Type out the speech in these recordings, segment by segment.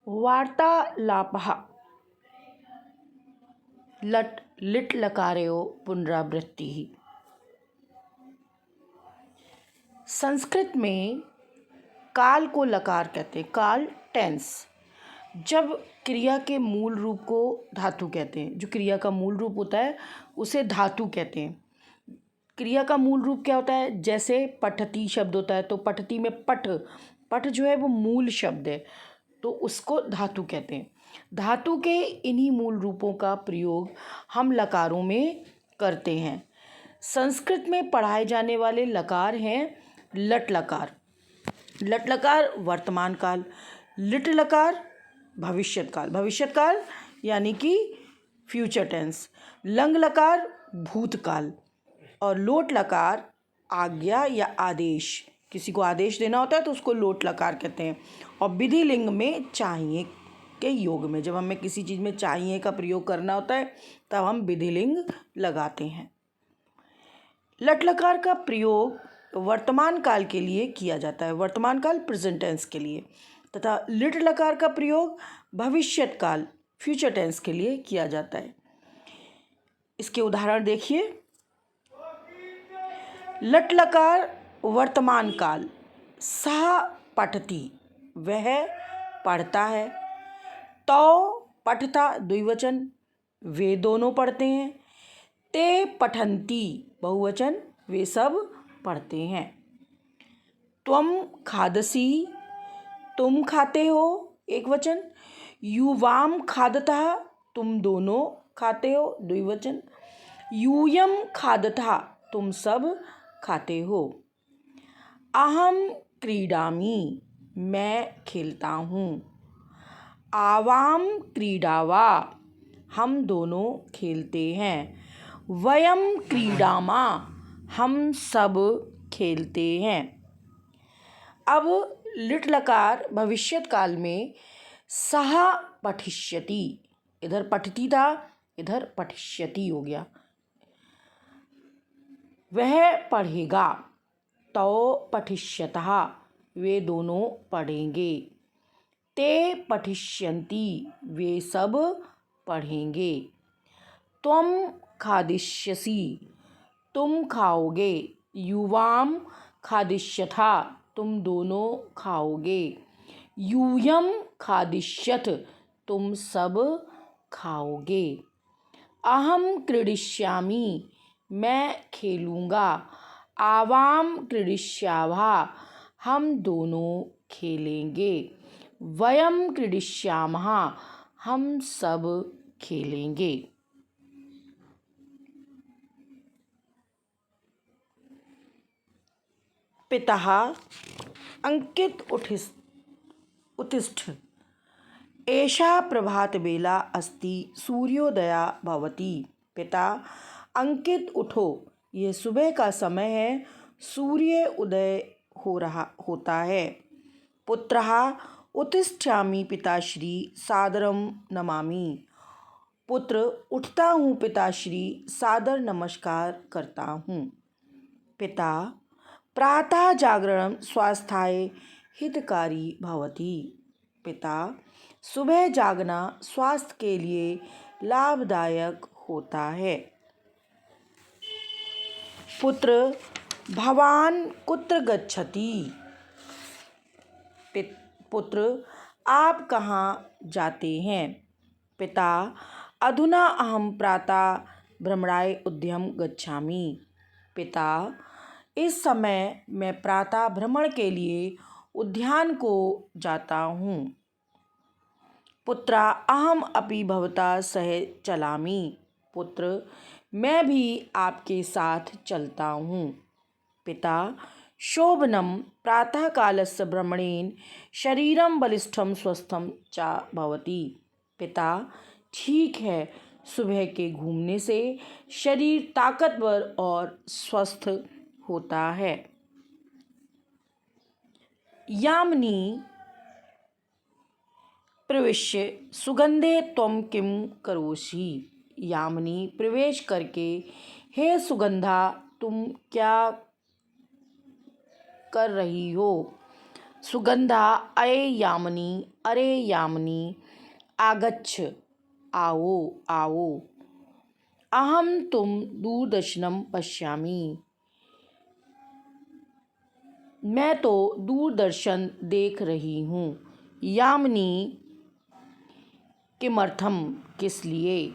वार्तालापः लट् लिट् लकारयोः पुनरावृत्तिः। संस्कृत में काल को लकार कहते हैं। काल टेंस। जब क्रिया के मूल रूप को धातु कहते हैं, जो क्रिया का मूल रूप होता है उसे धातु कहते हैं। क्रिया का मूल रूप क्या होता है? जैसे पठती शब्द होता है तो पठती में पठ, पठ जो है वो मूल शब्द है, तो उसको धातु कहते हैं। धातु के इन्हीं मूल रूपों का प्रयोग हम लकारों में करते हैं। संस्कृत में पढ़ाए जाने वाले लकार हैं लट लकार। लट लकार वर्तमान काल, लिट लकार भविष्यत काल, भविष्यत काल यानी कि फ्यूचर टेंस, लंग लकार भूतकाल और लोट लकार आज्ञा या आदेश। किसी को आदेश देना होता है तो उसको लोट लकार कहते हैं। और विधि लिंग में चाहिए के योग में, जब हमें किसी चीज़ में चाहिए का प्रयोग करना होता है तब हम विधि लिंग लगाते हैं। लट लकार का प्रयोग वर्तमान काल के लिए किया जाता है, वर्तमान काल प्रेजेंट टेंस के लिए, तथा लिट लकार का प्रयोग भविष्यत काल फ्यूचर टेंस के लिए किया जाता है। इसके उदाहरण देखिए। लट लकार वर्तमान काल, सह पठती वह पढ़ता है, तो पठता द्विवचन वे दोनों पढ़ते हैं, ते पठन्ति बहुवचन वे सब पढ़ते हैं, त्वम खादसी तुम खाते हो एक वचन, युवाम खादतः तुम दोनों खाते हो द्विवचन, यूयम खादतः तुम सब खाते हो, अहम क्रीडामि मैं खेलता हूँ, आवाम क्रीडावा हम दोनों खेलते हैं, वयम क्रीडामा हम सब खेलते हैं। अब लिट लकार भविष्यत काल में सह पठिष्यति, इधर पठती था इधर पठिष्यति हो गया, वह पढ़ेगा, तो पठिष्यतः वे दोनों पढ़ेंगे, ते पठिष्यन्ति वे सब पढ़ेंगे, त्वम खादिष्यसि तुम खाओगे, युवाम खादिष्यथा तुम दोनों खाओगे, यूयम खादिष्यथ तुम सब खाओगे, अहम क्रीडिष्यामि मैं खेलूँगा, आवाम क्रीडिष्यावः हम दोनों खेलेंगे, वयम क्रीडिष्यामः हम सब खेलेंगे। पितः अंकित उत्तिष्ठ एषा प्रभातवेला अस्ति सूर्योदया भवति। पिता अंकित उठो, ये सुबह का समय है, सूर्य उदय होता है। पुत्रः उत्तिष्ठामि पिताश्री सादरम नमामि। पुत्र उठता हूँ पिताश्री सादर नमस्कार करता हूँ। पिता प्रातः जागरण स्वास्थ्याय हितकारी भवति। पिता सुबह जागना स्वास्थ्य के लिए लाभदायक होता है। पुत्र भवान कुत्र गच्छति। पुत्र आप कहाँ जाते हैं। पिता अधुना अहम प्रातः भ्रमणाय उद्यानं गच्छामि। पिता इस समय मैं प्रातः भ्रमण के लिए उद्यान को जाता हूँ। पुत्रा अहम अपि भवता सह चलामि। पुत्र मैं भी आपके साथ चलता हूँ। पिता शोभनं प्रातःकालस्य भ्रमणेन शरीरं बलिष्ठं स्वस्थं च भवति। पिता ठीक है, सुबह के घूमने से शरीर ताकतवर और स्वस्थ होता है। यामिनी प्रविश्य सुगंधे त्वं किं करोषि। यामिनी प्रवेश करके हे सुगंधा तुम क्या कर रही हो। सुगंधा अये यामिनी, अरे यामिनी आगच्छ, आओ आओ। अहम तुम दूरदर्शनम पश्यामि, मैं तो दूरदर्शन देख रही हूँ। यामिनी किमर्थम, किस लिए।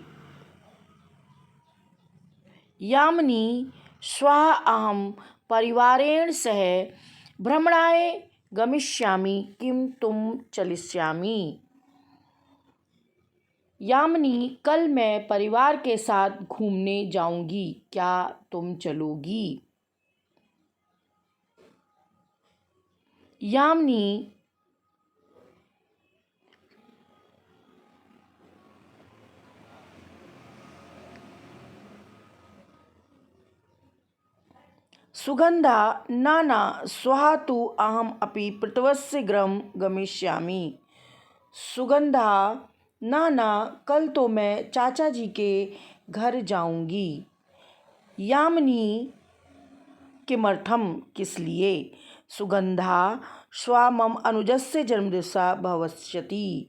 यामिनी श्वः अहम परिवारेण सह भ्रमणाय गमिष्यामि, किं तुम चलिष्यामि। यामिनी कल मैं परिवार के साथ घूमने जाऊंगी, क्या तुम चलोगी। यामिनी सुगंधा न न श्वः तु अहम अपि पितृव्यस्य गृहं गमिष्यामि। सुगंधा न न कल तो मैं चाचा जी के घर जाऊंगी। यामिनी किमर्थम, किस लिए। सुगंधा श्वः मम अनुजस्य जन्मदिवसः भविष्यति।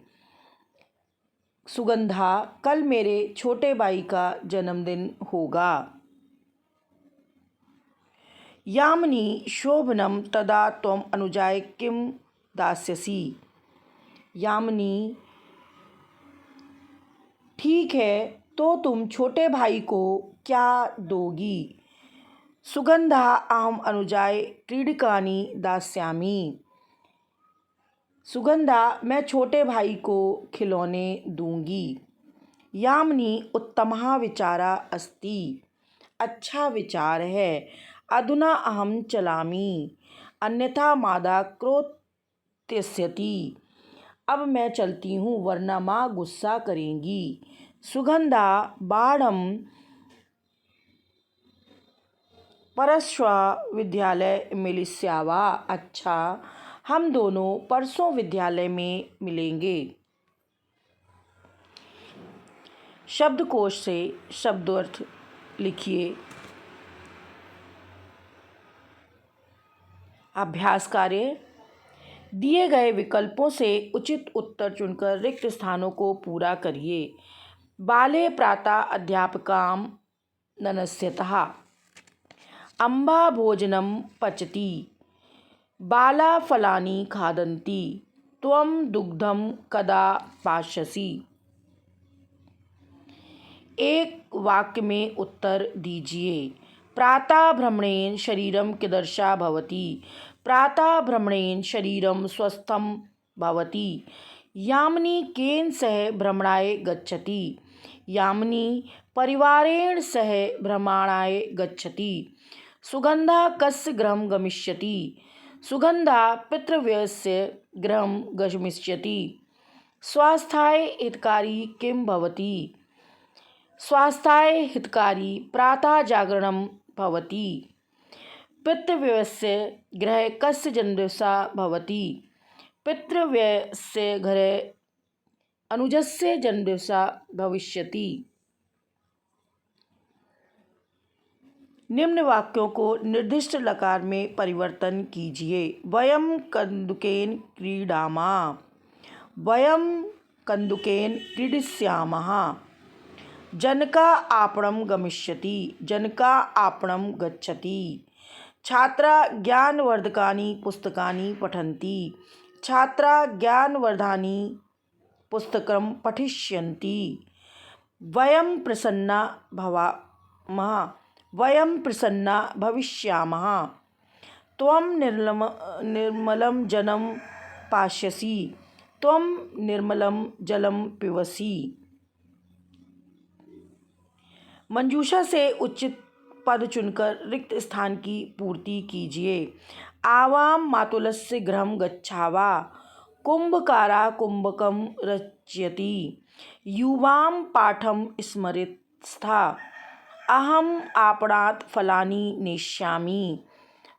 सुगंधा कल मेरे छोटे भाई का जन्मदिन होगा। यामिनी शोभनम तदा त्वम अनुजाय किम दास्यसि। यामिनी ठीक है, तो तुम छोटे भाई को क्या दोगी। सुगंधा अहम अनुजाय क्रीडकानि दास्यामि। सुगंधा मैं छोटे भाई को खिलौने दूंगी। यामिनी उत्तमः विचारा अस्ति, अच्छा विचार है। अधुना अहम चलामि, अन्यथा मादा क्रोध्यस्यति। अब मैं चलती हूँ, वरना माँ गुस्सा करेंगी। सुगंधा बाढ़म परश्वः विद्यालय मिलिष्यावा। अच्छा, हम दोनों परसों विद्यालय में मिलेंगे। शब्दकोश से शब्दार्थ लिखिए। अभ्यास कार्य, दिए गए विकल्पों से उचित उत्तर चुनकर रिक्त स्थानों को पूरा करिए। बाले प्रातः अध्यापकां ननस्यतः, अम्बा भोजनं पचति, बाला फलानि खादन्ति, त्वं दुग्धं कदा पास्यसि। एक वाक्य में उत्तर दीजिए। प्रातः भ्रमणेन शरीरं कीदृशं भवति। प्रातः भ्रमणेन शरीरं स्वस्थं भवति। यामिनी केन सह भ्रमणाय गच्छति। यामिनी परिवारेण सह भ्रमणाय गच्छति। सुगंधा कस्य गृहं गमिष्यति। सुगंधा पितृव्यस्य गृहं गमिष्यति। स्वास्थ्याय हितकारी किं भवति। स्वास्थ्याय हितकारी प्रातः जागरणं भवति। पितृव्यस्य गृहे कस्य जन्मदिवसः भवति। पितृव्यस्य गृहे अनुजस्य जन्मदिवसः भविष्यति। निम्न वाक्यों को निर्दिष्ट लकार में परिवर्तन कीजिए। वयम कन्दुकेन क्रीडामः। वयम कन्दुकेन क्रीडिष्यामः। जनका आपणं गमिष्यति। जनका आपणं गच्छति। छात्रा ज्ञानवर्धकानि पुस्तकानि पठन्ति। छात्रा ज्ञानवर्धकानि पुस्तकं पठिष्यन्ति। वयं प्रसन्ना भवामः। वयं प्रसन्ना भविष्यामः। त्वं निर्मलं जलं पास्यसि। त्वं निर्मलं जलं पिबसि। मंजूषा से उचित पद चुनकर रिक्त स्थान की पूर्ति कीजिए। आवां मातुलस्य गृहं गच्छावा। कुंभकारा कुंभकं रचयति। युवां पाठं स्मरति। अहम आपणात् फलानि नेष्यामि।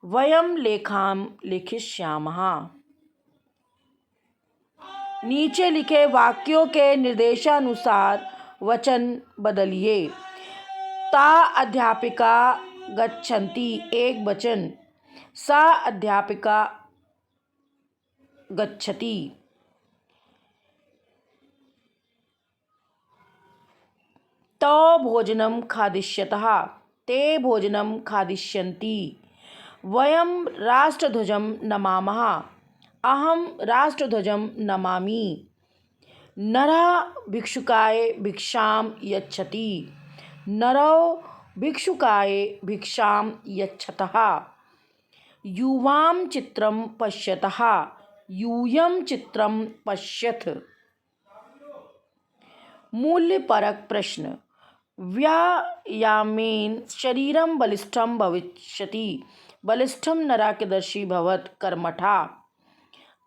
वयं लेखां लिखिष्यामः। नीचे लिखे वाक्यों के निर्देशानुसार वचन बदलिए। ता अध्यापिका गच्छन्ति एक वचन। सा अध्यापिका गच्छति। तौ भोजनं खादिष्यतः, ते भोजनं खादिष्यन्ति। वयं राष्ट्रध्वजं नमामः, अहं राष्ट्रध्वजं नमामि। नरः भिक्षुकाय भिक्षां यच्छति, नरौ भिक्षुकाय भिक्षां यच्छतः। युवां चित्रं पश्यतः, यूयं चित्रं पश्यथ। मूल्यपरक प्रश्न। व्यायामेन शरीरं बलिष्ठं भविष्यति, बलिष्ठं नराकेदर्शी भवत् कर्मठा।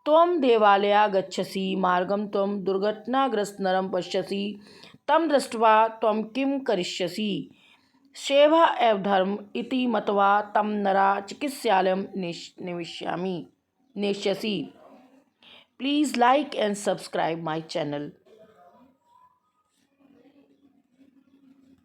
त्वं देवालयं गच्छसि, मार्गं त्वं दुर्घटनाग्रस्तनरं पश्यसि, तं दृष्ट्वा त्वं किं करिष्यसि? सेवा एव धर्म इति मत्वा तं नरा चिकित्सालयं नेष्यसि। Please like and subscribe my channel.